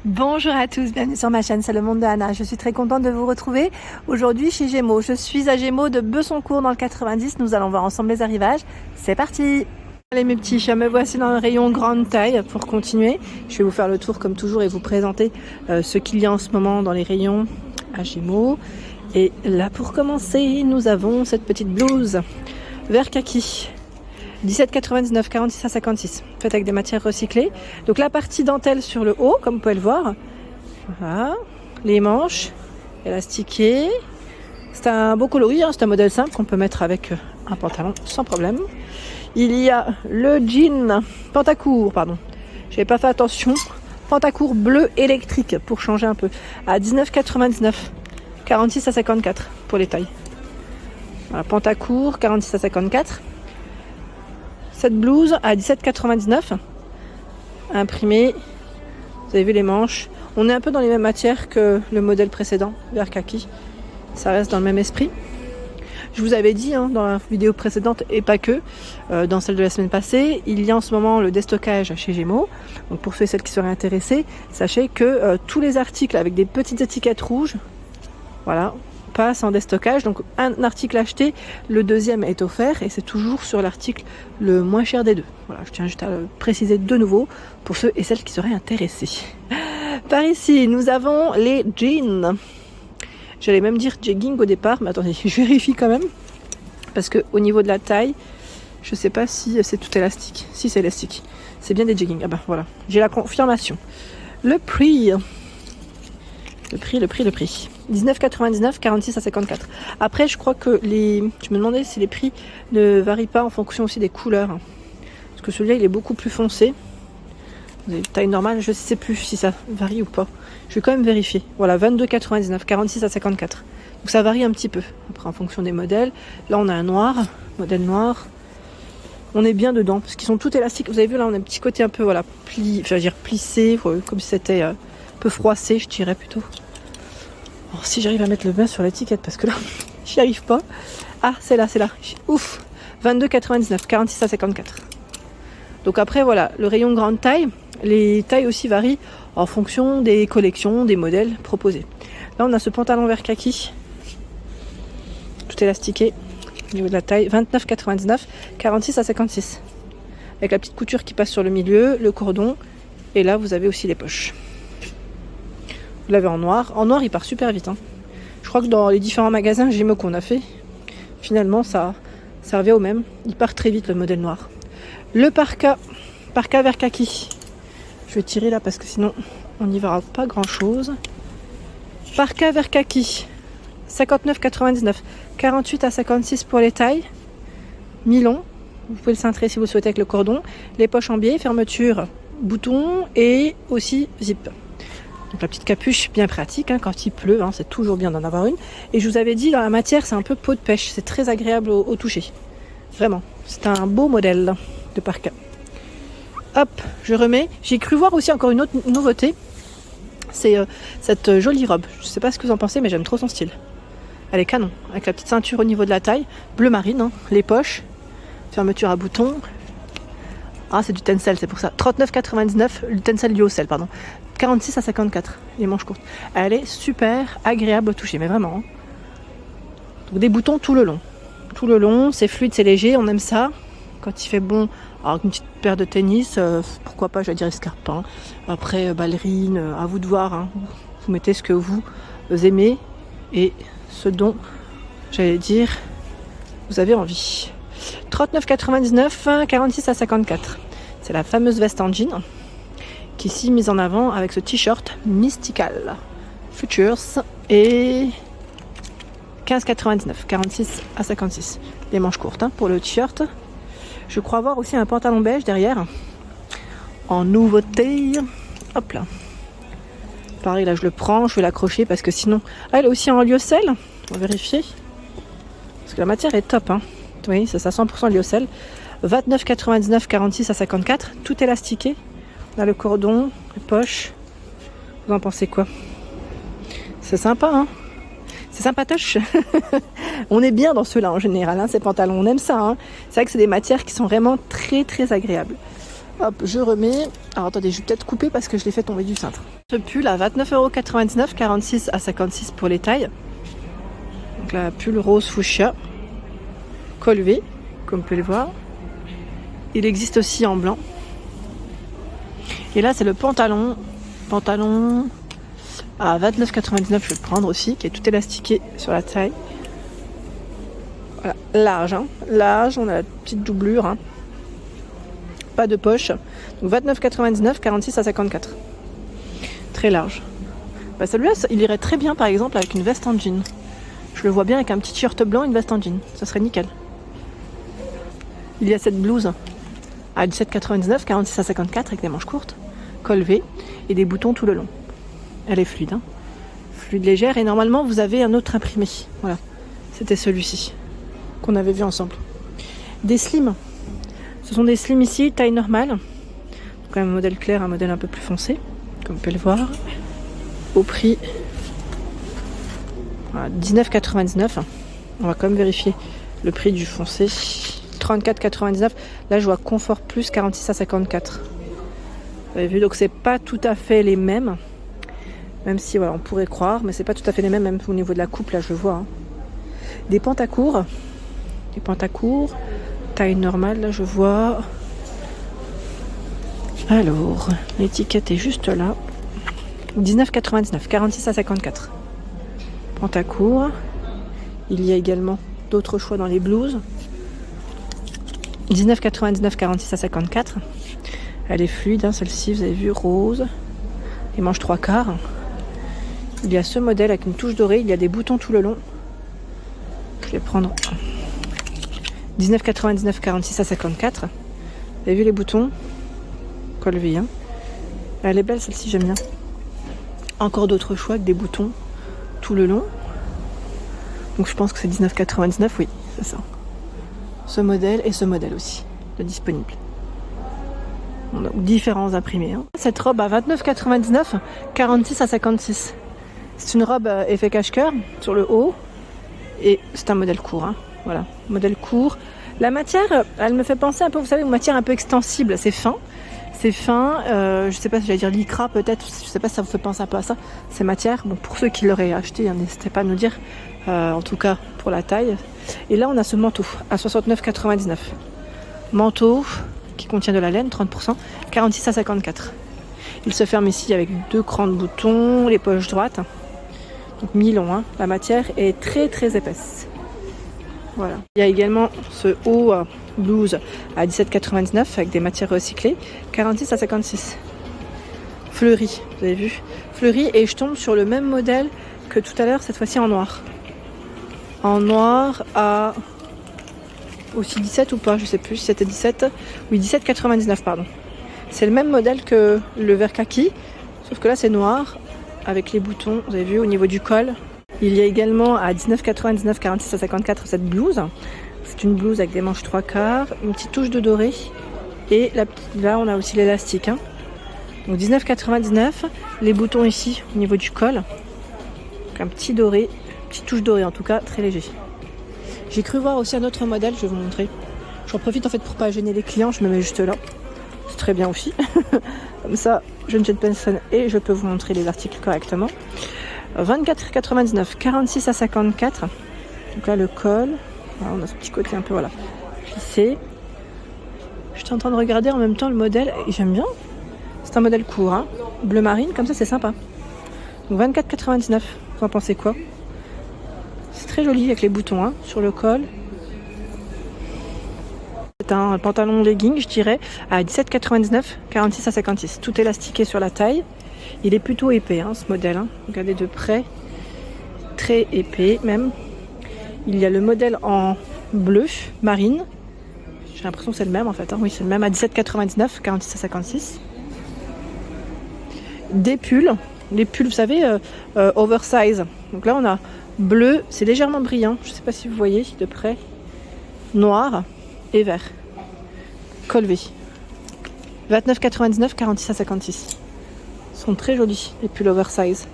Bonjour à tous, bienvenue sur ma chaîne, c'est le monde de Anna. Je suis très contente de vous retrouver aujourd'hui chez Gémeaux. Je suis à Gémeaux de Besoncourt dans le 90. Nous allons voir ensemble les arrivages. C'est parti! Allez mes petits chats, me voici dans le rayon grande taille pour continuer. Je vais vous faire le tour comme toujours et vous présenter ce qu'il y a en ce moment dans les rayons à Gémeaux. Et là pour commencer, nous avons cette petite blouse vert kaki. 17,99, 46 à 56, faite avec des matières recyclées. Donc la partie dentelle sur le haut, comme vous pouvez le voir. Voilà, les manches élastiquées. C'est un beau coloris, hein. C'est un modèle simple qu'on peut mettre avec un pantalon sans problème. Il y a le jean pantacourt, pardon, j'avais pas fait attention, pantacourt bleu électrique pour changer un peu, à 19,99, 46 à 54 pour les tailles. Voilà, pantacourt, 46 à 54. Cette blouse à 17,99, imprimée, vous avez vu les manches. On est un peu dans les mêmes matières que le modèle précédent, vert kaki. Ça reste dans le même esprit. Je vous avais dit dans la vidéo précédente, et pas que, dans celle de la semaine passée, il y a en ce moment le déstockage chez Gémeaux. Donc pour ceux et celles qui seraient intéressés, sachez que tous les articles avec des petites étiquettes rouges, voilà, passe en déstockage. Donc un article acheté, le deuxième est offert et c'est toujours sur l'article le moins cher des deux. Voilà, je tiens juste à le préciser de nouveau pour ceux et celles qui seraient intéressés. Par ici, nous avons les jeans. J'allais même dire jegging au départ, mais attendez, je vérifie quand même parce que au niveau de la taille, je sais pas si c'est tout élastique. Si c'est élastique, c'est bien des jeggings. Ah ben voilà, j'ai la confirmation. Le prix. 19,99, 46 à 54. Après, je crois que je me demandais si les prix ne varient pas en fonction aussi des couleurs. Parce que celui-là, il est beaucoup plus foncé. Vous avez une taille normale, je ne sais plus si ça varie ou pas. Je vais quand même vérifier. Voilà, 22,99, 46 à 54. Donc ça varie un petit peu, après en fonction des modèles. Là, on a un noir, modèle noir. On est bien dedans, parce qu'ils sont tout élastiques. Vous avez vu, là, on a un petit côté un peu, voilà, plissé, comme si c'était un peu froissé, je dirais plutôt. Alors, si j'arrive à mettre le bain sur l'étiquette, parce que là, j'y arrive pas. Ah, c'est là. Ouf, 22,99, 46 à 54. Donc après, voilà, le rayon grande taille, les tailles aussi varient en fonction des collections, des modèles proposés. Là, on a ce pantalon vert kaki, tout élastiqué, au niveau de la taille, 29,99, 46 à 56. Avec la petite couture qui passe sur le milieu, le cordon, et là, vous avez aussi les poches. Vous l'avez en noir. En noir, il part super vite. Je crois que dans les différents magasins Gémeaux qu'on a fait, finalement, ça revient au même. Il part très vite, le modèle noir. Le parka vert kaki. Je vais tirer là parce que sinon, on n'y verra pas grand-chose. Parka vert kaki. 59,99. 48 à 56 pour les tailles. Mi-long. Vous pouvez le cintrer si vous souhaitez avec le cordon. Les poches en biais, fermeture, bouton et aussi zip. Donc la petite capuche bien pratique quand il pleut, c'est toujours bien d'en avoir une. Et je vous avais dit, dans la matière, c'est un peu peau de pêche, c'est très agréable au toucher. Vraiment, c'est un beau modèle de parka. Hop, je remets. J'ai cru voir aussi encore une autre nouveauté, c'est cette jolie robe. Je ne sais pas ce que vous en pensez, mais j'aime trop son style. Elle est canon, avec la petite ceinture au niveau de la taille, bleu marine, les poches, fermeture à boutons. Ah, c'est du tencel, c'est pour ça. 39,99, le tencel lyocell, pardon. 46 à 54, les manches courtes. Elle est super agréable au toucher, mais vraiment. Donc des boutons tout le long. Tout le long, c'est fluide, c'est léger, on aime ça. Quand il fait bon, alors une petite paire de tennis, pourquoi pas, je vais dire escarpe. Après, ballerine, à vous de voir. Vous mettez ce que vous aimez et ce dont, j'allais dire, vous avez envie. 39,99, 46 à 54. C'est la fameuse veste en jean qui est ici mise en avant avec ce t-shirt Mystical Futures et 15,99, 46 à 56. Les manches courtes pour le t-shirt. Je crois avoir aussi un pantalon beige derrière en nouveauté. Hop là. Pareil, là je le prends, je vais l'accrocher parce que sinon... Ah, elle est aussi en lyocell. On va vérifier. Parce que la matière est top. Oui, c'est ça, 100% lyocell. 29,99, 46 à 54. Tout élastiqué. On a le cordon, les poches. Vous en pensez quoi? C'est sympa, C'est sympatoche. On est bien dans ceux-là en général, ces pantalons. On aime ça. C'est vrai que c'est des matières qui sont vraiment très très agréables. Hop, je remets. Alors attendez, je vais peut-être couper parce que je l'ai fait tomber du cintre. Ce pull à 29,99 €, 46 à 56 pour les tailles. Donc la pull rose fuchsia, col V, comme vous pouvez le voir. Il existe aussi en blanc. Et là, c'est le pantalon. Pantalon à 29,99 €, je vais le prendre aussi, qui est tout élastiqué sur la taille. Voilà, large, hein. Large, on a la petite doublure, hein. Pas de poche. Donc 29,99 €, 46 à 54. Très large. Bah celui-là, il irait très bien par exemple avec une veste en jean. Je le vois bien avec un petit t-shirt blanc et une veste en jean. Ça serait nickel. Il y a cette blouse à 17,99 €, 46 à 54 avec des manches courtes, col V et des boutons tout le long. Elle est fluide, hein. Fluide légère et normalement vous avez un autre imprimé. Voilà. C'était celui-ci qu'on avait vu ensemble. Des slims. Ce sont des slims ici, taille normale. Donc un modèle clair, un modèle un peu plus foncé, comme vous pouvez le voir. Au prix voilà, 19,99 €. On va quand même vérifier le prix du foncé. 34,99 €. Là je vois confort plus 46 à 54. Vous avez vu, donc c'est pas tout à fait les mêmes. Même si voilà, on pourrait croire, mais c'est pas tout à fait les mêmes, même au niveau de la coupe, là je le vois. Hein. Des pantacourts. Des pantacourts. Taille normale, là je vois. Alors, l'étiquette est juste là. 19,99 €, 46 à 54. Pantacourt. Il y a également d'autres choix dans les blouses. 19,99 €, 46 à 54. Elle est fluide, hein, celle-ci, vous avez vu, rose. Et manche 3/4. Il y a ce modèle avec une touche dorée, il y a des boutons tout le long. Je vais prendre 19,99 €, 46 à 54. Vous avez vu les boutons? Col V, hein. Elle est belle celle-ci, j'aime bien. Encore d'autres choix avec des boutons tout le long. Donc je pense que c'est 19,99 €, oui, c'est ça. Ce modèle et ce modèle aussi, de disponible. On a différents imprimés. Hein. Cette robe à 29,99 €, 46 à 56. C'est une robe effet cache-cœur sur le haut. Et c'est un modèle court, hein. Voilà, modèle court. La matière, elle me fait penser un peu, vous savez, une matière un peu extensible. C'est fin. C'est fin. Je sais pas si j'allais dire lycra peut-être. Je sais pas si ça vous fait penser un peu à ça. Ces matières. Bon, pour ceux qui l'auraient acheté, hein, n'hésitez pas à nous dire. En tout cas, pour la taille. Et là, on a ce manteau à 69,99 €. Manteau qui contient de la laine, 30%, 46 à 54. Il se ferme ici avec 2 crans de boutons, les poches droites. Donc mi-long, hein. La matière est très très épaisse. Voilà. Il y a également ce haut blouse à 17,99 € avec des matières recyclées, 46 à 56. Fleuri, vous avez vu? Fleuri, et je tombe sur le même modèle que tout à l'heure, cette fois-ci en noir. En noir à aussi 17 ou pas, je sais plus si c'était 17. Oui, 17,99 €, pardon. C'est le même modèle que le vert kaki, sauf que là c'est noir avec les boutons, vous avez vu, au niveau du col. Il y a également à 19,99 €, 46 à 54 cette blouse. C'est une blouse avec des manches 3/4, une petite touche de doré. Et là, on a aussi l'élastique. Hein. Donc 19,99 €. Les boutons ici, au niveau du col. Donc un petit doré, petite touche dorée en tout cas, très léger. J'ai cru voir aussi un autre modèle, je vais vous montrer. J'en profite en fait pour pas gêner les clients, je me mets juste là. C'est très bien aussi. Comme ça, je ne gêne personne et je peux vous montrer les articles correctement. 24,99 €, 46 à 54. Donc là, le col. Voilà, on a ce petit côté un peu, voilà, plissé. Je suis en train de regarder en même temps le modèle et j'aime bien. C'est un modèle court, hein. Bleu marine, comme ça, c'est sympa. Donc 24,99 €. Vous en pensez quoi? C'est très joli avec les boutons, hein, sur le col. C'est un pantalon legging, je dirais, à 17,99 €, 46 à 56. Tout élastiqué sur la taille. Il est plutôt épais, hein, ce modèle. Hein. Regardez de près. Très épais, même. Il y a le modèle en bleu marine. J'ai l'impression que c'est le même, en fait. Hein. Oui, c'est le même à 17,99 €, 46 à 56. Des pulls. Les pulls, vous savez, oversize. Donc là, on a bleu. C'est légèrement brillant. Je ne sais pas si vous voyez de près. Noir et vert. Col V. 29,99 €, 46 à 56. Ils sont très jolis, les pulls oversize.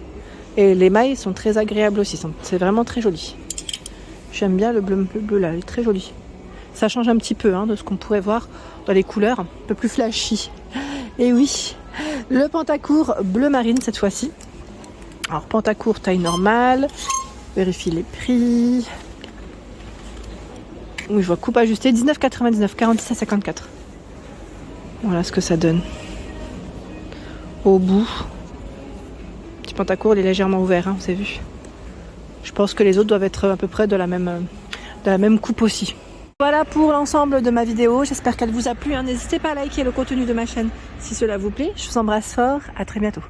Et les mailles sont très agréables aussi. C'est vraiment très joli. J'aime bien le bleu là, il est très joli. Ça change un petit peu de ce qu'on pourrait voir dans les couleurs, un peu plus flashy. Et oui, le pantacourt bleu marine cette fois-ci. Alors pantacourt taille normale, vérifie les prix. Oui, je vois coupe ajustée, 19,99, 46 à 54. Voilà ce que ça donne. Au bout. Petit pantacourt, il est légèrement ouvert, vous avez vu. Je pense que les autres doivent être à peu près de la même coupe aussi. Voilà pour l'ensemble de ma vidéo, j'espère qu'elle vous a plu. N'hésitez pas à liker le contenu de ma chaîne si cela vous plaît. Je vous embrasse fort, à très bientôt.